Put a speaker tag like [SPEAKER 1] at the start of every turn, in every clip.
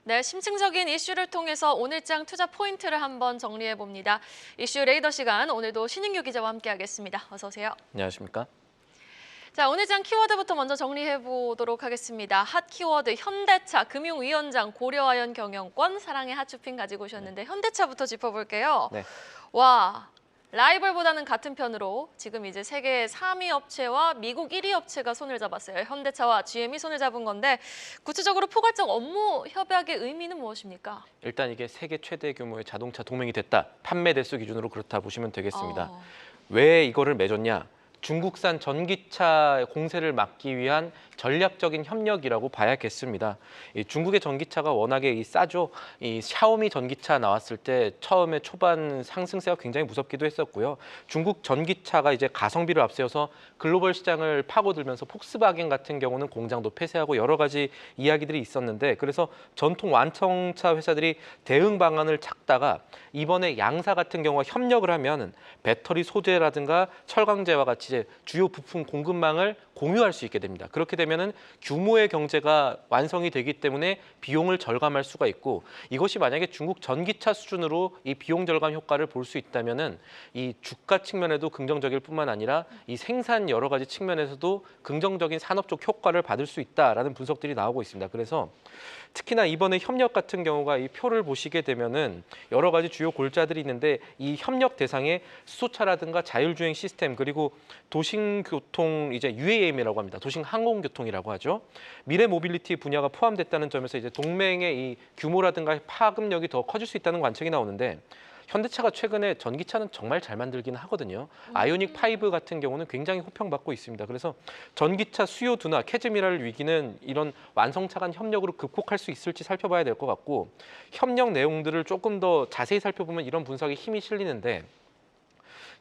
[SPEAKER 1] 네, 심층적인 이슈를 통해서 오늘장 투자 포인트를 한번 정리해 봅니다. 이슈 레이더 시간, 오늘도 신인규 기자와 함께하겠습니다. 어서 오세요.
[SPEAKER 2] 안녕하십니까?
[SPEAKER 1] 자, 오늘장 키워드부터 먼저 정리해 보도록 하겠습니다. 핫 키워드 현대차, 금융위원장, 고려아연 경영권, 사랑의 핫쇼핑 가지고 오셨는데 현대차부터 짚어볼게요.
[SPEAKER 2] 네.
[SPEAKER 1] 와, 라이벌보다는 같은 편으로 지금 이제 세계 3위 업체와 미국 1위 업체가 손을 잡았어요. 현대차와 GM이 손을 잡은 건데 구체적으로 포괄적 업무 협약의 의미는 무엇입니까?
[SPEAKER 2] 일단 이게 세계 최대 규모의 자동차 동맹이 됐다. 판매 대수 기준으로 그렇다 보시면 되겠습니다. 왜 이거를 맺었냐? 중국산 전기차 공세를 막기 위한 전략적인 협력이라고 봐야겠습니다. 이 중국의 전기차가 워낙에 싸죠. 이 샤오미 전기차 나왔을 때 처음에 초반 상승세가 굉장히 무섭기도 했었고요. 중국 전기차가 이제 가성비를 앞세워서 글로벌 시장을 파고들면서 폭스바겐 같은 경우는 공장도 폐쇄하고 여러 가지 이야기들이 있었는데 그래서 전통 완성차 회사들이 대응 방안을 찾다가 이번에 양사 같은 경우와 협력을 하면 배터리 소재라든가 철강제와 같이 이제 주요 부품 공급망을 공유할 수 있게 됩니다. 그렇게 되면은 규모의 경제가 완성이 되기 때문에 비용을 절감할 수가 있고 이것이 만약에 중국 전기차 수준으로 이 비용 절감 효과를 볼 수 있다면은 이 주가 측면에도 긍정적일 뿐만 아니라 이 생산 여러 가지 측면에서도 긍정적인 산업적 효과를 받을 수 있다라는 분석들이 나오고 있습니다. 그래서 특히나 이번에 협력 같은 경우가 이 표를 보시게 되면은 여러 가지 주요 골자들이 있는데 이 협력 대상에 수소차라든가 자율주행 시스템 그리고 도심교통 이제 UAM이라고 합니다. 도심항공교통이라고 하죠. 미래 모빌리티 분야가 포함됐다는 점에서 이제 동맹의 이 규모라든가 파급력이 더 커질 수 있다는 관측이 나오는데 현대차가 최근에 전기차는 정말 잘 만들긴 하거든요. 아이오닉 5 같은 경우는 굉장히 호평받고 있습니다. 그래서 전기차 수요 둔화, 캐즈미랄 위기는 이런 완성차 간 협력으로 극복할 수 있을지 살펴봐야 될 것 같고 협력 내용들을 조금 더 자세히 살펴보면 이런 분석에 힘이 실리는데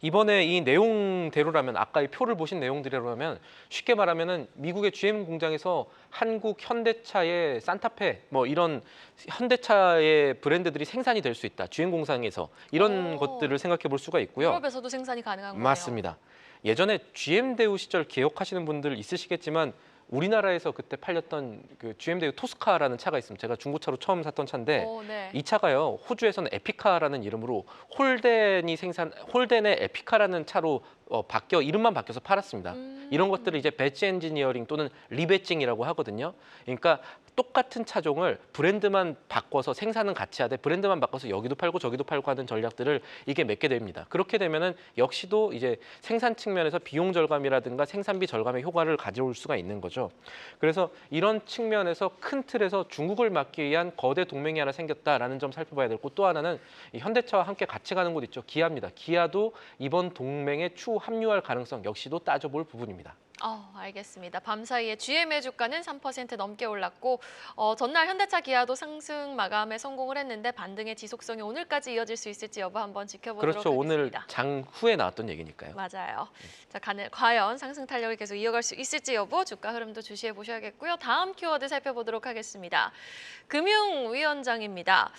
[SPEAKER 2] 이번에 이 내용대로라면 아까 이 표를 보신 내용대로라면 쉽게 말하면은 미국의 GM 공장에서 한국 현대차의 산타페 뭐 이런 현대차의 브랜드들이 생산이 될 수 있다. GM 공장에서 이런 것들을 생각해 볼 수가 있고요.
[SPEAKER 1] 유럽에서도 생산이 가능한 거예요.
[SPEAKER 2] 맞습니다. 예전에 GM 대우 시절 기억하시는 분들 있으시겠지만 우리나라에서 그때 팔렸던 그 GM 대우 토스카라는 차가 있습니다. 제가 중고차로 처음 샀던 차인데
[SPEAKER 1] 네.
[SPEAKER 2] 이 차가요. 호주에서는 에피카라는 이름으로 홀덴의 에피카라는 차로 이름만 바뀌어서 팔았습니다. 이런 것들을 이제 배지 엔지니어링 또는 리배징이라고 하거든요. 그러니까 똑같은 차종을 브랜드만 바꿔서 생산은 같이 하되 브랜드만 바꿔서 여기도 팔고 저기도 팔고 하는 전략들을 이게 맺게 됩니다. 그렇게 되면은 역시도 이제 생산 측면에서 비용 절감이라든가 생산비 절감의 효과를 가져올 수가 있는 거죠. 그래서 이런 측면에서 큰 틀에서 중국을 막기 위한 거대 동맹이 하나 생겼다라는 점 살펴봐야 되고 또 하나는 이 현대차와 함께 같이 가는 곳 있죠. 기아입니다. 기아도 이번 동맹에 추후 합류할 가능성 역시도 따져볼 부분입니다.
[SPEAKER 1] 알겠습니다. 밤사이에 GM의 주가는 3% 넘게 올랐고 전날 현대차 기아도 상승 마감에 성공을 했는데 반등의 지속성이 오늘까지 이어질 수 있을지 여부 한번 지켜보도록
[SPEAKER 2] 그렇죠. 오늘
[SPEAKER 1] 하겠습니다.
[SPEAKER 2] 장 후에 나왔던 얘기니까요.
[SPEAKER 1] 맞아요. 자, 과연 상승 탄력을 계속 이어갈 수 있을지 여부 주가 흐름도 주시해 보셔야겠고요. 다음 키워드 살펴보도록 하겠습니다. 금융위원장입니다.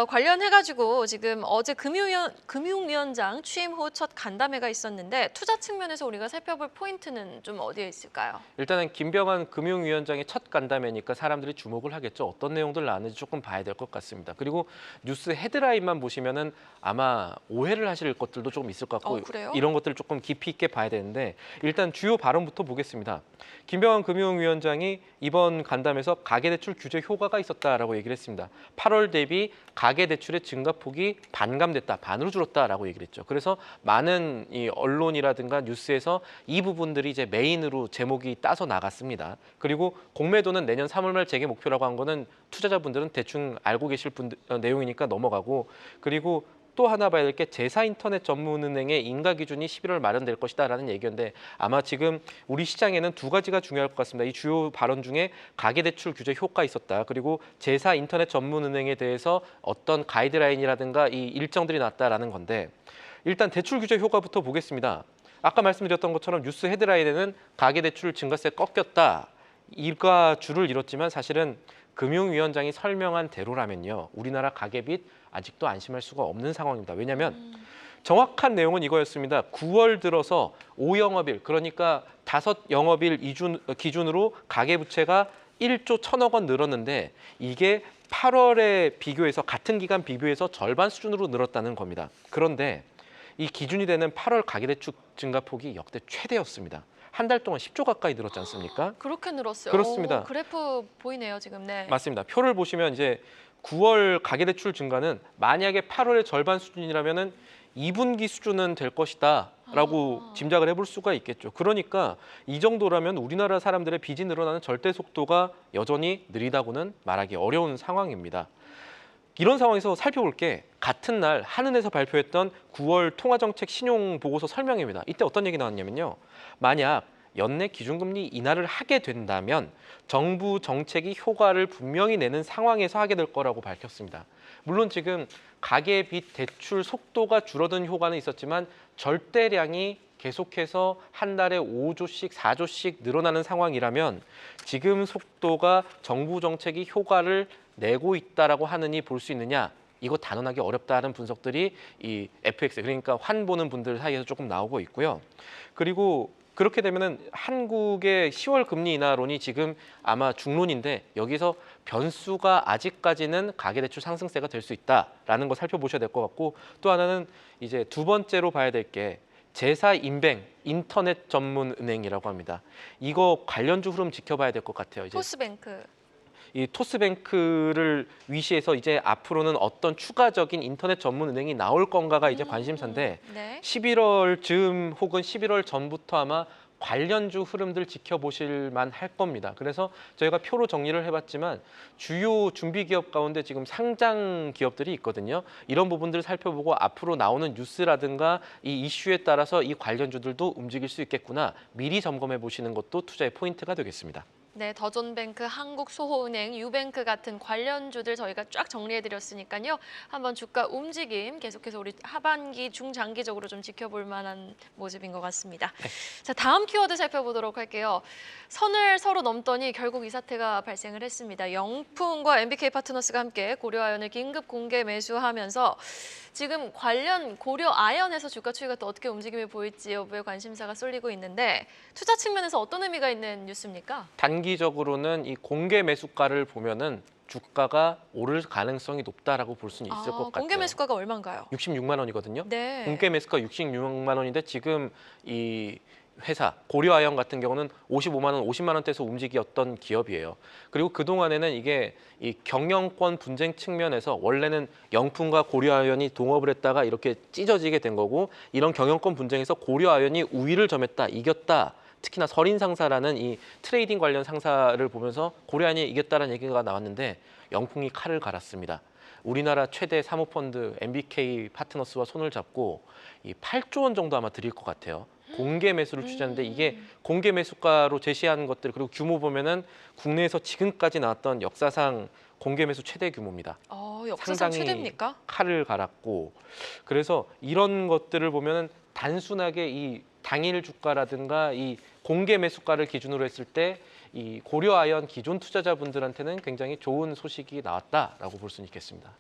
[SPEAKER 1] 관련해가지고 지금 어제 금융위원장 취임 후 첫 간담회가 있었는데 투자 측면에서 우리가 살펴볼 포인트는 좀 어디에 있을까요?
[SPEAKER 2] 일단은 김병환 금융위원장의 첫 간담회니까 사람들이 주목을 하겠죠. 어떤 내용들 나왔는지 조금 봐야 될 것 같습니다. 그리고 뉴스 헤드라인만 보시면은 아마 오해를 하실 것들도 조금 있을 것 같고
[SPEAKER 1] 그래요?
[SPEAKER 2] 이런 것들을 조금 깊이 있게 봐야 되는데 일단 주요 발언부터 보겠습니다. 김병환 금융위원장이 이번 간담회에서 가계대출 규제 효과가 있었다라고 얘기를 했습니다. 8월 대비 가계대출의 증가폭이 반감됐다, 반으로 줄었다라고 얘기를 했죠. 그래서 많은 이 언론이라든가 뉴스에서 이 부분들이 이제 메인으로 제목이 따서 나갔습니다. 그리고 공매도는 내년 3월 말 재개 목표라고 한 거는 투자자분들은 대충 알고 계실 내용이니까 넘어가고 그리고 또 하나 봐야 될 게 제사인터넷 전문은행의 인가 기준이 11월 마련될 것이다라는 얘기였는데 아마 지금 우리 시장에는 두 가지가 중요할 것 같습니다. 이 주요 발언 중에 가계대출 규제 효과 있었다. 그리고 제사인터넷 전문은행에 대해서 어떤 가이드라인이라든가 이 일정들이 났다라는 건데 일단 대출 규제 효과부터 보겠습니다. 아까 말씀드렸던 것처럼 뉴스 헤드라인에는 가계대출 증가세 꺾였다. 일가주를 이뤘지만 사실은 금융위원장이 설명한 대로라면요. 우리나라 가계빚 아직도 안심할 수가 없는 상황입니다. 왜냐하면 정확한 내용은 이거였습니다. 9월 들어서 5영업일 그러니까 5영업일 기준으로 가계부채가 1조 1천억 원 늘었는데 이게 8월에 비교해서 같은 기간 비교해서 절반 수준으로 늘었다는 겁니다. 그런데 이 기준이 되는 8월 가계대출 증가폭이 역대 최대였습니다. 한 달 동안 10조 가까이 늘었지 않습니까?
[SPEAKER 1] 그렇게 늘었어요.
[SPEAKER 2] 그렇습니다.
[SPEAKER 1] 오, 그래프 보이네요, 지금. 네.
[SPEAKER 2] 맞습니다. 표를 보시면 이제 9월 가계대출 증가는 만약에 8월의 절반 수준이라면은 2분기 수준은 될 것이다라고 짐작을 해볼 수가 있겠죠. 그러니까 이 정도라면 우리나라 사람들의 빚이 늘어나는 절대 속도가 여전히 느리다고는 말하기 어려운 상황입니다. 이런 상황에서 살펴볼 게 같은 날 한은에서 발표했던 9월 통화정책 신용보고서 설명입니다. 이때 어떤 얘기 나왔냐면요. 만약 연내 기준금리 인하를 하게 된다면 정부 정책이 효과를 분명히 내는 상황에서 하게 될 거라고 밝혔습니다. 물론 지금 가계빚 대출 속도가 줄어든 효과는 있었지만 절대량이 계속해서 한 달에 5조씩 4조씩 늘어나는 상황이라면 지금 속도가 정부 정책이 효과를 내고 있다라고 하느니 볼 수 있느냐? 이거 단언하기 어렵다는 분석들이 이 FX 그러니까 환 보는 분들 사이에서 조금 나오고 있고요. 그리고 그렇게 되면은 한국의 10월 금리 인하론이 지금 아마 중론인데 여기서 변수가 아직까지는 가계대출 상승세가 될 수 있다라는 거 살펴보셔야 될 것 같고 또 하나는 이제 두 번째로 봐야 될 게 제사 인뱅 인터넷 전문 은행이라고 합니다. 이거 관련주 흐름 지켜봐야 될 것 같아요. 이제
[SPEAKER 1] 토스뱅크.
[SPEAKER 2] 이 토스뱅크를 위시해서 이제 앞으로는 어떤 추가적인 인터넷 전문 은행이 나올 건가가 이제 관심사인데
[SPEAKER 1] 네.
[SPEAKER 2] 11월 즈음 혹은 11월 전부터 아마 관련주 흐름들 지켜보실 만할 겁니다. 그래서 저희가 표로 정리를 해봤지만 주요 준비 기업 가운데 지금 상장 기업들이 있거든요. 이런 부분들을 살펴보고 앞으로 나오는 뉴스라든가 이 이슈에 따라서 이 관련주들도 움직일 수 있겠구나. 미리 점검해 보시는 것도 투자의 포인트가 되겠습니다.
[SPEAKER 1] 네, 더존뱅크, 한국소호은행, 유뱅크 같은 관련주들 저희가 쫙 정리해드렸으니까요. 한번 주가 움직임 계속해서 우리 하반기, 중장기적으로 좀 지켜볼 만한 모습인 것 같습니다. 자, 다음 키워드 살펴보도록 할게요. 선을 서로 넘더니 결국 이 사태가 발생을 했습니다. 영풍과 MBK 파트너스가 함께 고려아연을 긴급 공개 매수하면서 지금 관련 고려아연에서 주가 추이가 또 어떻게 움직임이 보일지 여부에 관심사가 쏠리고 있는데 투자 측면에서 어떤 의미가 있는 뉴스입니까?
[SPEAKER 2] 단기적으로는 이 공개 매수가를 보면은 주가가 오를 가능성이 높다라고 볼 수는 있을 것 같아요.
[SPEAKER 1] 공개 매수가가 얼마인가요?
[SPEAKER 2] 66만 원이거든요.
[SPEAKER 1] 네.
[SPEAKER 2] 공개 매수가 66만 원인데 지금 이 회사 고려아연 같은 경우는 55만 원, 50만 원대에서 움직였던 기업이에요. 그리고 그동안에는 이게 이 경영권 분쟁 측면에서 원래는 영풍과 고려아연이 동업을 했다가 이렇게 찢어지게 된 거고 이런 경영권 분쟁에서 고려아연이 우위를 점했다, 이겼다. 특히나 설인 상사라는 이 트레이딩 관련 상사를 보면서 고려아연이 이겼다는 얘기가 나왔는데 영풍이 칼을 갈았습니다. 우리나라 최대 사모펀드 MBK 파트너스와 손을 잡고 이 8조 원 정도 아마 드릴 것 같아요. 공개 매수를 추진하는데 이게 공개 매수가로 제시한 것들 그리고 규모 보면은 국내에서 지금까지 나왔던 역사상 공개 매수 최대 규모입니다.
[SPEAKER 1] 역사상
[SPEAKER 2] 상당히
[SPEAKER 1] 최대입니까?
[SPEAKER 2] 칼을 갈았고 그래서 이런 것들을 보면은 단순하게 이 당일 주가라든가 이 공개 매수가를 기준으로 했을 때 이 고려아연 기존 투자자분들한테는 굉장히 좋은 소식이 나왔다라고 볼 수는 있겠습니다.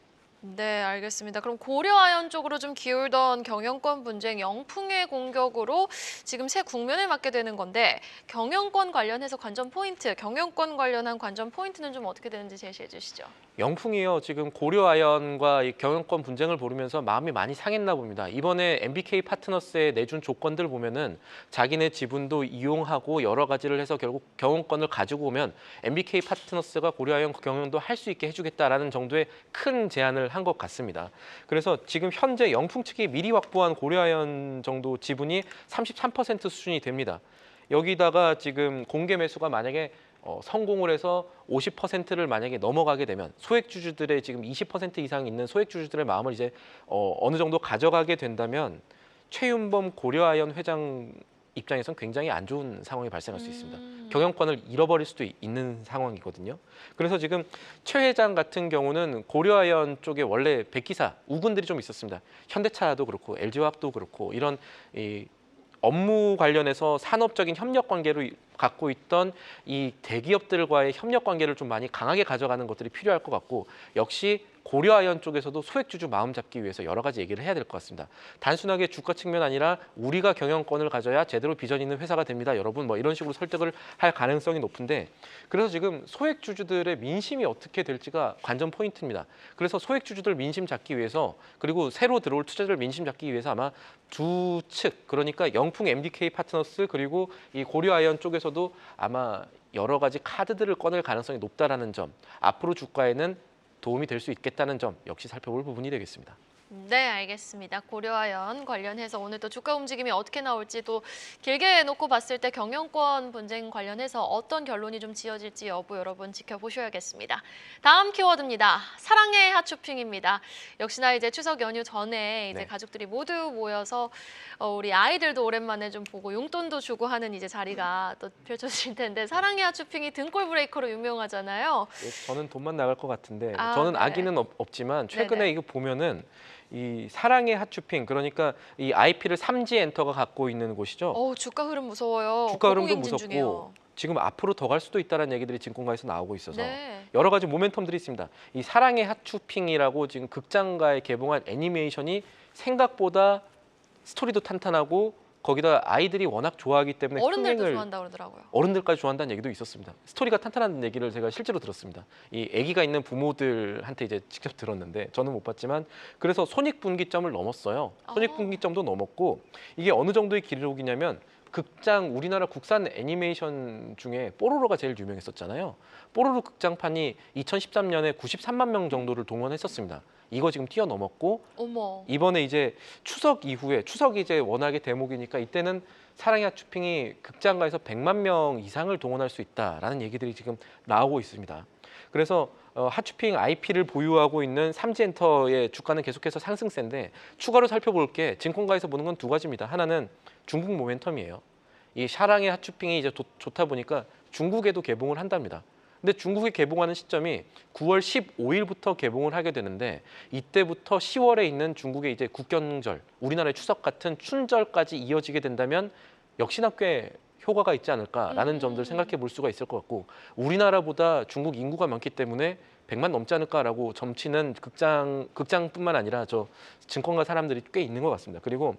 [SPEAKER 1] 네, 알겠습니다. 그럼 고려아연 쪽으로 좀 기울던 경영권 분쟁, 영풍의 공격으로 지금 새 국면을 맞게 되는 건데 경영권 관련해서 관전 포인트, 경영권 관련한 관전 포인트는 좀 어떻게 되는지 제시해 주시죠.
[SPEAKER 2] 영풍이요. 지금 고려아연과 이 경영권 분쟁을 벌이면서 마음이 많이 상했나 봅니다. 이번에 MBK 파트너스에 내준 조건들 보면은 자기네 지분도 이용하고 여러 가지를 해서 결국 경영권을 가지고 오면 MBK 파트너스가 고려아연 경영도 할 수 있게 해주겠다라는 정도의 큰 제안을 한 것 같습니다. 그래서 지금 현재 영풍 측이 미리 확보한 고려아연 정도 지분이 33% 수준이 됩니다. 여기다가 지금 공개 매수가 만약에 성공을 해서 50%를 만약에 넘어가게 되면 소액주주들의 지금 20% 이상 있는 소액주주들의 마음을 이제 어느 정도 가져가게 된다면 최윤범 고려아연 회장 입장에선 굉장히 안 좋은 상황이 발생할 수 있습니다. 경영권을 잃어버릴 수도 있는 상황이거든요. 그래서 지금 최 회장 같은 경우는 고려아연 쪽에 원래 백기사 우군들이 좀 있었습니다. 현대차도 그렇고 LG화학도 그렇고 이런 이 업무 관련해서 산업적인 협력 관계로 갖고 있던 이 대기업들과의 협력 관계를 좀 많이 강하게 가져가는 것들이 필요할 것 같고 역시 고려아연 쪽에서도 소액주주 마음 잡기 위해서 여러 가지 얘기를 해야 될 것 같습니다. 단순하게 주가 측면 아니라 우리가 경영권을 가져야 제대로 비전 있는 회사가 됩니다. 여러분 뭐 이런 식으로 설득을 할 가능성이 높은데 그래서 지금 소액주주들의 민심이 어떻게 될지가 관전 포인트입니다. 그래서 소액주주들 민심 잡기 위해서 그리고 새로 들어올 투자자들 민심 잡기 위해서 아마 두 측 그러니까 영풍 MDK 파트너스 그리고 이 고려아연 쪽에서도 아마 여러 가지 카드들을 꺼낼 가능성이 높다라는 점 앞으로 주가에는 도움이 될 수 있겠다는 점 역시 살펴볼 부분이 되겠습니다.
[SPEAKER 1] 네, 알겠습니다. 고려아연 관련해서 오늘 또 주가 움직임이 어떻게 나올지 또 길게 놓고 봤을 때 경영권 분쟁 관련해서 어떤 결론이 좀 지어질지 여부 여러분 지켜보셔야겠습니다. 다음 키워드입니다. 사랑의 하추핑입니다. 역시나 이제 추석 연휴 전에 이제
[SPEAKER 2] 네.
[SPEAKER 1] 가족들이 모두 모여서 우리 아이들도 오랜만에 좀 보고 용돈도 주고 하는 이제 자리가 또 펼쳐질 텐데 사랑의 하추핑이 등골 브레이커로 유명하잖아요.
[SPEAKER 2] 저는 돈만 나갈 것 같은데
[SPEAKER 1] 아,
[SPEAKER 2] 저는
[SPEAKER 1] 네.
[SPEAKER 2] 아기는 없지만 최근에
[SPEAKER 1] 네네.
[SPEAKER 2] 이거 보면은 이 사랑의 핫쇼핑 그러니까 이 IP를 삼지엔터가 갖고 있는 곳이죠.
[SPEAKER 1] 주가 흐름 무서워요.
[SPEAKER 2] 주가 흐름도
[SPEAKER 1] 고공행진
[SPEAKER 2] 무섭고
[SPEAKER 1] 중이에요.
[SPEAKER 2] 지금 앞으로 더 갈 수도 있다는 얘기들이 증권가에서 나오고 있어서
[SPEAKER 1] 네.
[SPEAKER 2] 여러 가지 모멘텀들이 있습니다. 이 사랑의 핫쇼핑이라고 지금 극장가에 개봉한 애니메이션이 생각보다 스토리도 탄탄하고 거기다 아이들이 워낙 좋아하기 때문에
[SPEAKER 1] 어른들도
[SPEAKER 2] 흥행을
[SPEAKER 1] 좋아한다고 그러더라고요.
[SPEAKER 2] 어른들까지 좋아한다는 얘기도 있었습니다. 스토리가 탄탄한 얘기를 제가 실제로 들었습니다. 이 아기가 있는 부모들한테 이제 직접 들었는데 저는 못 봤지만 그래서 손익분기점을 넘었어요. 손익분기점도 넘었고 이게 어느 정도의 기록이냐면 극장 우리나라 국산 애니메이션 중에 뽀로로가 제일 유명했었잖아요. 뽀로로 극장판이 2013년에 93만 명 정도를 동원했었습니다. 이거 지금 뛰어넘었고
[SPEAKER 1] 어머.
[SPEAKER 2] 이번에 이제 추석 이후에 추석이 이제 워낙에 대목이니까 이때는 사랑의 핫쇼핑이 극장가에서 100만 명 이상을 동원할 수 있다라는 얘기들이 지금 나오고 있습니다. 그래서 핫쇼핑 IP를 보유하고 있는 삼지엔터의 주가는 계속해서 상승세인데 추가로 살펴볼 게 증권가에서 보는 건 두 가지입니다. 하나는 중국 모멘텀이에요. 이 사랑의 핫쇼핑이 이제 좋다 보니까 중국에도 개봉을 한답니다. 근데 중국에 개봉하는 시점이 9월 15일부터 개봉을 하게 되는데 이때부터 10월에 있는 중국의 이제 국경절, 우리나라의 추석 같은 춘절까지 이어지게 된다면 역시나 꽤 효과가 있지 않을까라는 점들 생각해 볼 수가 있을 것 같고 우리나라보다 중국 인구가 많기 때문에 100만 넘지 않을까라고 점치는 극장뿐만 아니라 저 증권가 사람들이 꽤 있는 것 같습니다. 그리고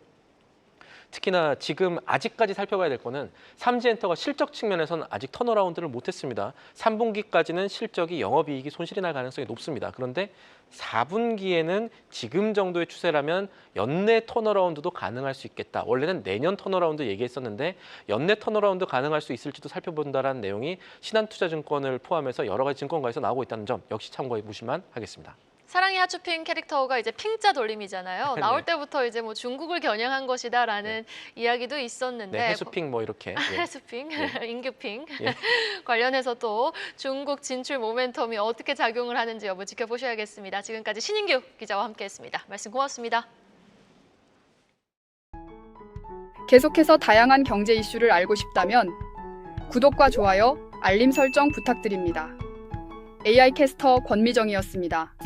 [SPEAKER 2] 특히나 지금 아직까지 살펴봐야 될 거는 삼지엔터가 실적 측면에서는 아직 턴어라운드를 못했습니다. 3분기까지는 실적이 영업이익이 손실이 날 가능성이 높습니다. 그런데 4분기에는 지금 정도의 추세라면 연내 턴어라운드도 가능할 수 있겠다. 원래는 내년 턴어라운드 얘기했었는데 연내 턴어라운드 가능할 수 있을지도 살펴본다라는 내용이 신한투자증권을 포함해서 여러 가지 증권가에서 나오고 있다는 점 역시 참고해 보시면 하겠습니다.
[SPEAKER 1] 사랑의 하추핑 캐릭터가 이제 핑자 돌림이잖아요.
[SPEAKER 2] 네.
[SPEAKER 1] 나올 때부터 이제 뭐 중국을 겨냥한 것이다라는 이야기도 있었는데
[SPEAKER 2] 네, 해수핑 뭐 이렇게. 예.
[SPEAKER 1] 해수핑, 인규핑
[SPEAKER 2] 예.
[SPEAKER 1] 관련해서 또 중국 진출 모멘텀이 어떻게 작용을 하는지 여부 지켜보셔야겠습니다. 지금까지 신인규 기자와 함께했습니다. 말씀 고맙습니다.
[SPEAKER 3] 계속해서 다양한 경제 이슈를 알고 싶다면 구독과 좋아요, 알림 설정 부탁드립니다. AI 캐스터 권미정이었습니다.